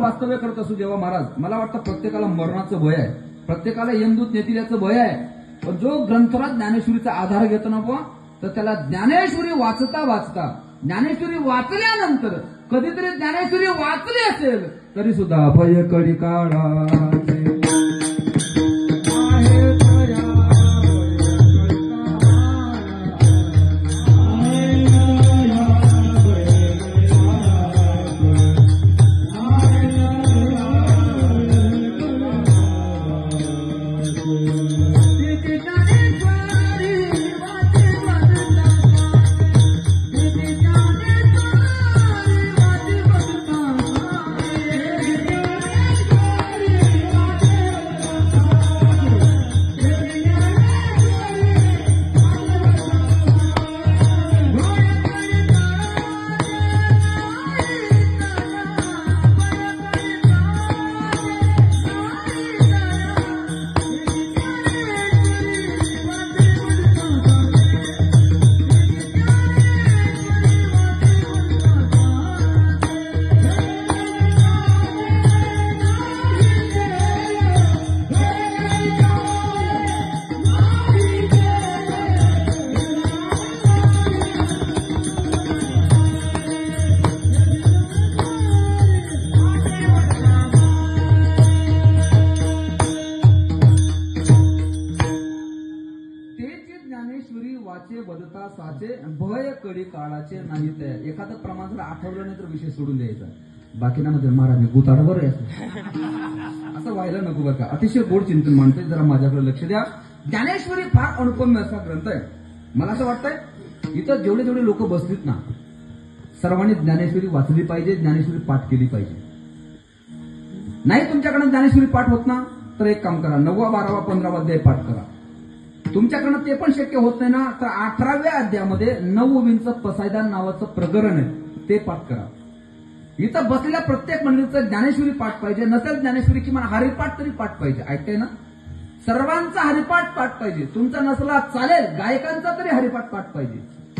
वास्तव्य करत असू देवा महाराज, मला वाटतं प्रत्येकाला मरणाचं भय आहे, प्रत्येकाला यमदूत नेतील याचं भय आहे. पण जो ग्रंथराज ज्ञानेश्वरीचा आधार घेतो ना बुवा, तर त्याला ज्ञानेश्वरी वाचता वाचता, ज्ञानेश्वरी वाचल्यानंतर कधीतरी ज्ञानेश्वरी वाचली असेल तरी सुद्धा भय कडी काढाचे बदता साचे भय कडी काळाचे नाही. ते एखादं प्रमाण जर आठवलं नाही तर विषय सोडून द्यायचा. बाकीना मध्ये महाराज मी गुताडा बरं असं व्हायला नको बरं का. अतिशय गोड चिंतन मांडते, जरा माझ्याकडे लक्ष द्या. ज्ञानेश्वरी फार अनुपम्य असा ग्रंथ आहे. मला असं वाटतंय इथं जेवढे जेवढे लोक बसलीत ना, सर्वांनी ज्ञानेश्वरी वाचली पाहिजे, ज्ञानेश्वरी पाठ केली पाहिजे. नाही तुमच्याकडे ज्ञानेश्वरी पाठ होत ना, तर एक काम करा, 9वा 12वा 15वा अध्याय पाठ करा. तुमच्याकडनं ते पण शक्य होत नाही ना, तर 18व्या अध्यायामध्ये 9 पसायदान नावाचं प्रकरण आहे, ते पाठ करा. इथं बसलेल्या प्रत्येक मंडळीचं ज्ञानेश्वरी पाठ पाहिजे, नसेल ज्ञानेश्वरी किमान हरिपाठ तरी पाठ पाहिजे. ऐकताय ना, सर्वांचा हरिपाठ पाठ पाहिजे. तुमचा नसला चालेल, गायकांचा तरी हरिपाठ पाठ पाहिजे.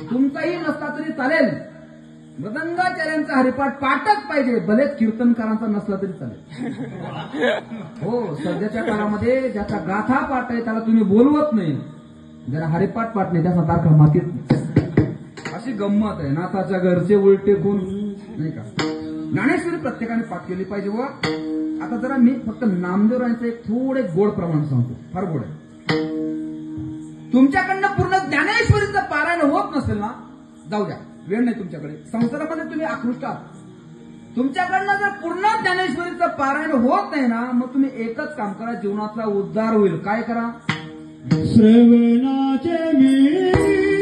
तुमचाही नसला तरी चालेल, मृदंगाचार्यांचा हरिपाठ पाठच पाहिजे, भले कीर्तनकारांचा नसला तरी चालेल. हो, सध्याच्या काळामध्ये ज्याचा गाथा पाठ आहे त्याला तुम्ही बोलवत नाही, जरा हरिपाठ पाठ नाही त्याचा तारखा मातीत. अशी गंमत आहे. नाथाच्या घरचे उलटे कोण नाही का. ज्ञानेश्वरी प्रत्येकाने पाठ केली पाहिजे. व आता जरा मी फक्त नामदेवरायांचं एक थोडे गोड प्रमाण सांगतो, फार गोड आहे. तुमच्याकडनं पूर्ण ज्ञानेश्वरीचं पारायण होत नसेल ना, जाऊ द्या, वेळ नाही तुमच्याकडे. संसारामध्ये तुम्ही आकृष्ट आहात. तुमच्याकडनं जर पूर्ण ज्ञानेश्वरीचं पारायण होत नाही ना, मग तुम्ही एकच काम करा, जीवनाचा उद्धार होईल. काय करा, श्रवणाचे मी